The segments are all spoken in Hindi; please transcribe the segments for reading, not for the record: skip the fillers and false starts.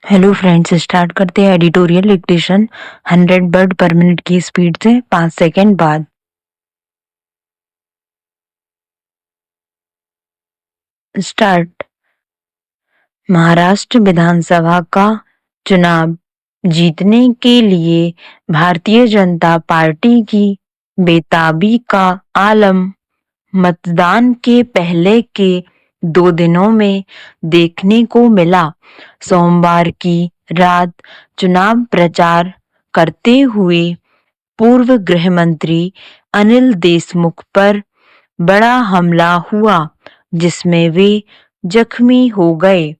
हेलो फ्रेंड्स, स्टार्ट करते हैं एडिटोरियल डिक्टेशन 100 वर्ड पर मिनट की स्पीड से 5 सेकंड बाद। स्टार्ट। महाराष्ट्र विधानसभा का चुनाव जीतने के लिए भारतीय जनता पार्टी की बेताबी का आलम मतदान के पहले के 2 दिनों में देखने को मिला। सोमवार की रात चुनाव प्रचार करते हुए पूर्व गृह मंत्री अनिल देशमुख पर बड़ा हमला हुआ, जिसमें वे जख्मी हो गए।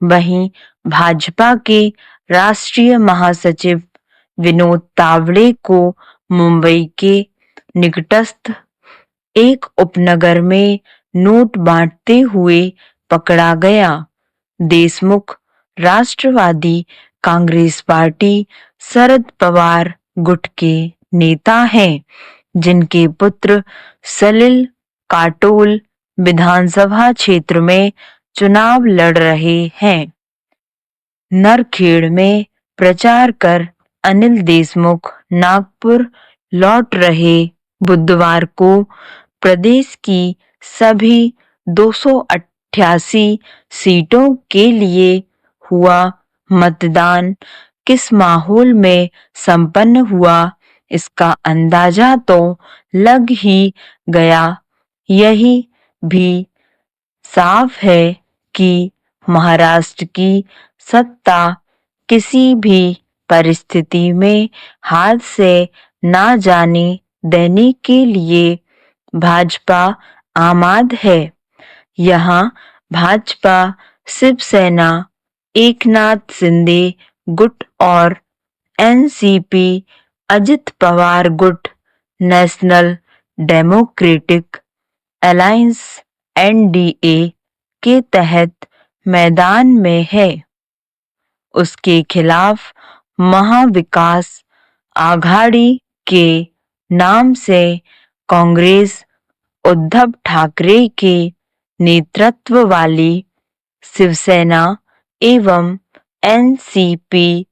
वहीं भाजपा के राष्ट्रीय महासचिव विनोद तावड़े को मुंबई के निकटस्थ एक उपनगर में नोट बांटते हुए पकड़ा गया। देशमुख राष्ट्रवादी कांग्रेस पार्टी शरद पवार गुट के नेता हैं, जिनके पुत्र सलिल काटोल विधानसभा क्षेत्र में चुनाव लड़ रहे हैं। नरखेड़ में प्रचार कर अनिल देशमुख नागपुर लौट रहे बुधवार को प्रदेश की सभी 288 सीटों के लिए हुआ मतदान किस माहौल में संपन्न हुआ, इसका अंदाजा तो लग ही गया। यही भी साफ है कि महाराष्ट्र की सत्ता किसी भी परिस्थिति में हाथ से ना जाने देने के लिए भाजपा आमाद है। यहाँ भाजपा शिवसेना एकनाथ शिंदे गुट और एनसीपी अजित पवार गुट नेशनल डेमोक्रेटिक अलायंस एनडीए के तहत मैदान में है। उसके खिलाफ महाविकास आघाड़ी के नाम से कांग्रेस उद्धव ठाकरे के नेतृत्व वाली शिवसेना एवं एनसीपी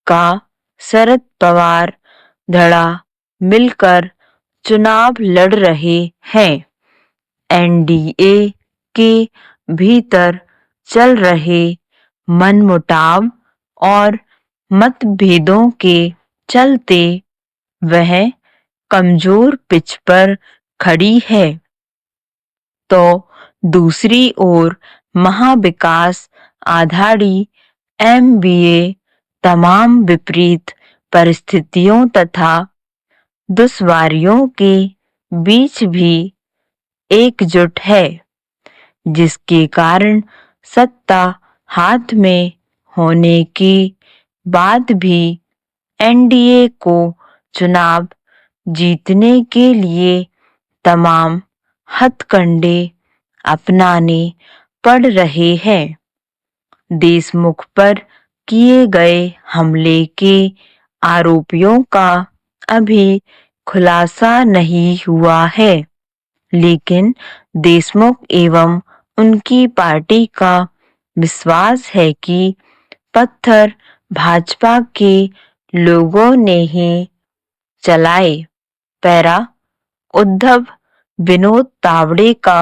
का शरद पवार धड़ा मिलकर चुनाव लड़ रहे हैं। एनडीए के भीतर चल रहे मनमुटाव और मतभेदों के चलते वह कमजोर पिच पर खड़ी है, तो दूसरी ओर महाविकास आघाड़ी एमवीए तमाम विपरीत परिस्थितियों तथा दुश्वारियों के बीच भी एकजुट है, जिसके कारण सत्ता हाथ में होने के बाद भी एनडीए को चुनाव जीतने के लिए तमाम हथकंडे अपनाने पड़ रहे हैं। देशमुख पर किए गए हमले के आरोपियों का अभी खुलासा नहीं हुआ है, लेकिन देशमुख एवं उनकी पार्टी का विश्वास है कि पत्थर भाजपा के लोगों ने ही चलाए। पैरा उद्धव विनोद तावड़े का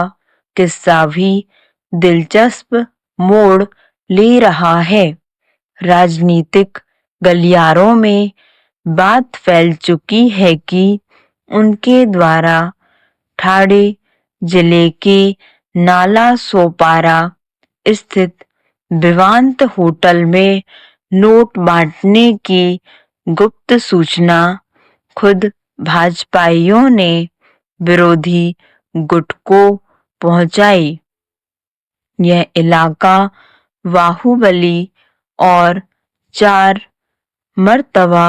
किस्सा भी दिलचस्प मोड़ ले रहा है। राजनीतिक गलियारों में बात फैल चुकी है कि उनके द्वारा ठाणे जिले के नाला सोपारा स्थित विवांत होटल में नोट बांटने की गुप्त सूचना खुद भाजपाइयों ने विरोधी गुट को पहुंचाई। यह इलाका बाहुबली और 4 मर्तबा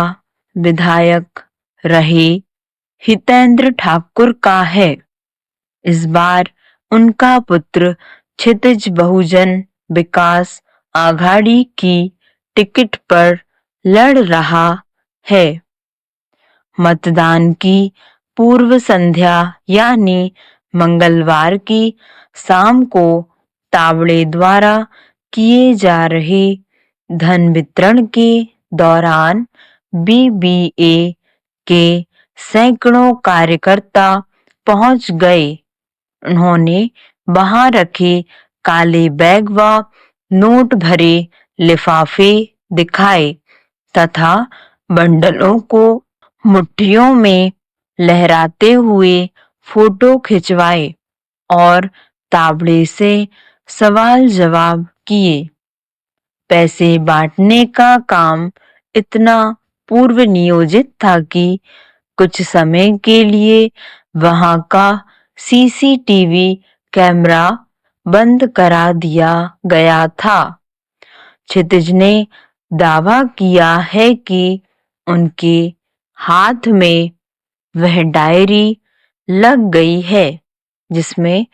विधायक रहे हितेंद्र ठाकुर का है। इस बार उनका पुत्र क्षितिज बहुजन विकास आघाड़ी की टिकट पर लड़ रहा है। मतदान की पूर्व संध्या यानी मंगलवार की शाम को तावड़े द्वारा किए जा रहे धन वितरण के दौरान बीबीए के सैकड़ों कार्यकर्ता पहुंच गए। उन्होंने वहां रखे काले बैग व नोट भरे लिफाफे दिखाए तथा बंडलों को मुट्ठियों में लहराते हुए फोटो खिंचवाए और तावड़े से सवाल जवाब किए। पैसे बांटने का काम इतना पूर्व नियोजित था कि कुछ समय के लिए वहां का सीसीटीवी कैमरा बंद करा दिया गया था। क्षितिज ने दावा किया है कि उनके हाथ में वह डायरी लग गई है जिसमें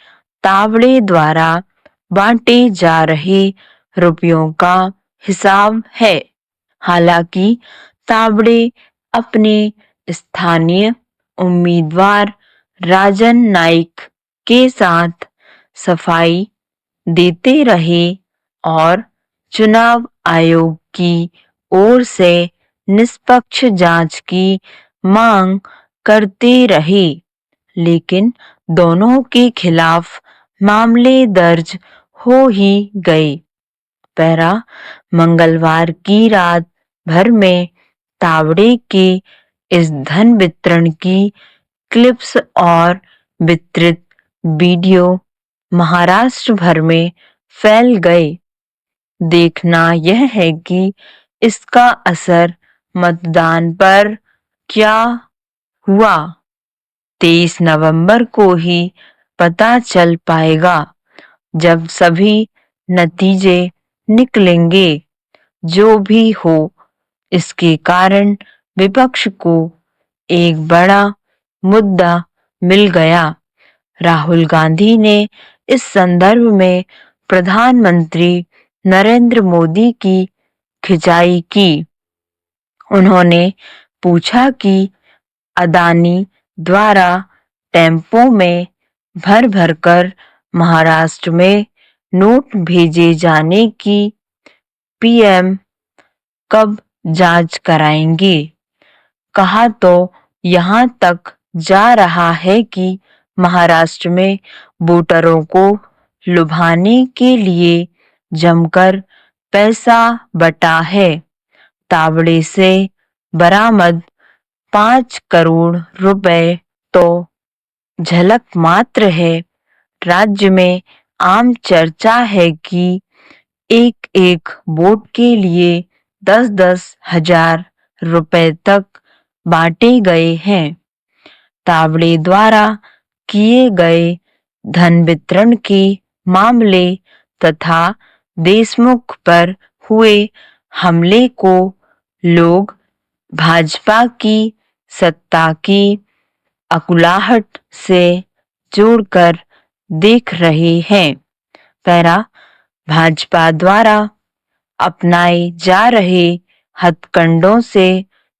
तावड़े द्वारा बांटे जा रहे रुपयों का हिसाब है। हालांकि तावड़े अपने स्थानीय उम्मीदवार राजन नाइक के साथ सफाई देते रहे और चुनाव आयोग की ओर से निष्पक्ष जांच की मांग करते रहे, लेकिन दोनों के खिलाफ मामले दर्ज हो ही गए। पैरा मंगलवार की रात भर में तावड़े के इस धन वितरण की क्लिप्स और विस्तृत वीडियो महाराष्ट्र भर में फैल गए। देखना यह है कि इसका असर मतदान पर क्या हुआ। 23 नवंबर को ही पता चल पाएगा जब सभी नतीजे निकलेंगे। जो भी हो, इसके कारण विपक्ष को एक बड़ा मुद्दा मिल गया। राहुल गांधी ने इस संदर्भ में प्रधानमंत्री नरेंद्र मोदी की खिंचाई की। उन्होंने पूछा कि अदानी द्वारा टेम्पो में भर भरकर महाराष्ट्र में नोट भेजे जाने की पीएम कब जांच कराएंगे। कहा तो यहां तक जा रहा है कि महाराष्ट्र में वोटरों को लुभाने के लिए जमकर पैसा बटा है। तावड़े से बरामद 5 करोड़ रुपए तो झलक मात्र है। राज्य में आम चर्चा है कि एक एक वोट के लिए 10-10 हजार रुपए तक बांटे गए हैं। तावड़े द्वारा किए गए धन वितरण के मामले तथा देशमुख पर हुए हमले को लोग भाजपा की सत्ता की अकुलाहट से जोड़कर देख रहे हैं। पैरा भाजपा द्वारा अपनाए जा रहे हथकंडों से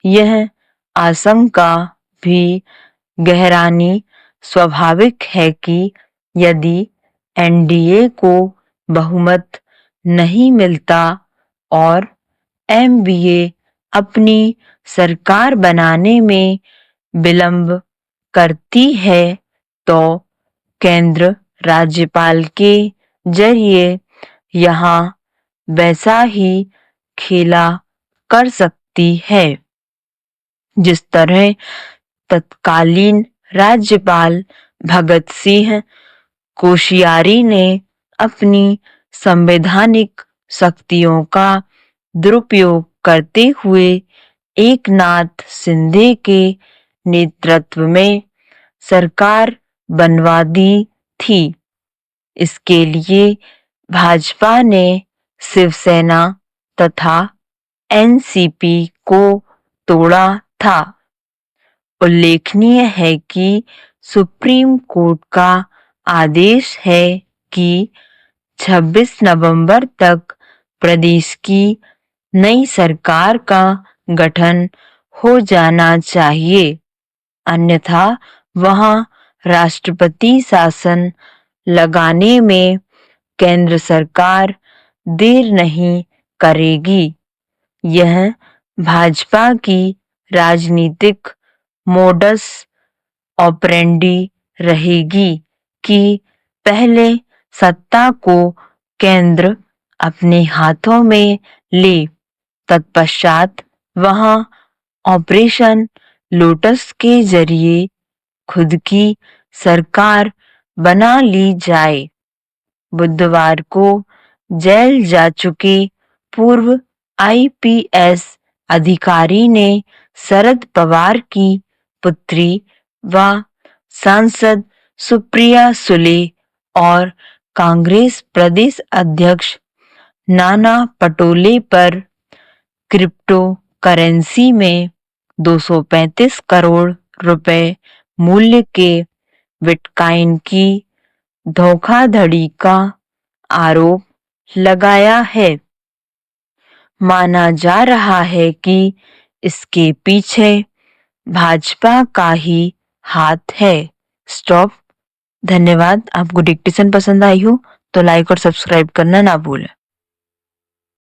यह आशंका भी गहरानी स्वाभाविक है कि यदि एनडीए को बहुमत नहीं मिलता और एमवीए अपनी सरकार बनाने में विलंब करती है तो केंद्र राज्यपाल के जरिए यहाँ वैसा ही खेला कर सकती है जिस तरह तत्कालीन राज्यपाल भगत सिंह कोश्यारी ने अपनी संवैधानिक शक्तियों का दुरुपयोग करते हुए एकनाथ शिंदे के नेतृत्व में सरकार बनवा दी थी। इसके लिए भाजपा ने शिवसेना तथा एनसीपी को तोड़ा था। उल्लेखनीय है कि सुप्रीम कोर्ट का आदेश है कि 26 नवंबर तक प्रदेश की नई सरकार का गठन हो जाना चाहिए, अन्यथा वहां राष्ट्रपति शासन लगाने में केंद्र सरकार देर नहीं करेगी। यह भाजपा की राजनीतिक मोडस ऑपरेंडी रहेगी कि पहले सत्ता को केंद्र अपने हाथों में ले, तत्पश्चात वहां ऑपरेशन लोटस के जरिए खुद की सरकार बना ली जाए। बुधवार को जेल जा चुके पूर्व आईपीएस अधिकारी ने शरद पवार की पुत्री व सांसद सुप्रिया सुले और कांग्रेस प्रदेश अध्यक्ष नाना पटोले पर क्रिप्टो करेंसी में 235 करोड़ रुपए मूल्य के बिटकॉइन की धोखाधड़ी का आरोप लगाया है। माना जा रहा है कि इसके पीछे भाजपा का ही हाथ है। स्टॉप। धन्यवाद। आपको डिक्टेशन पसंद आई हो तो लाइक और सब्सक्राइब करना ना भूलें।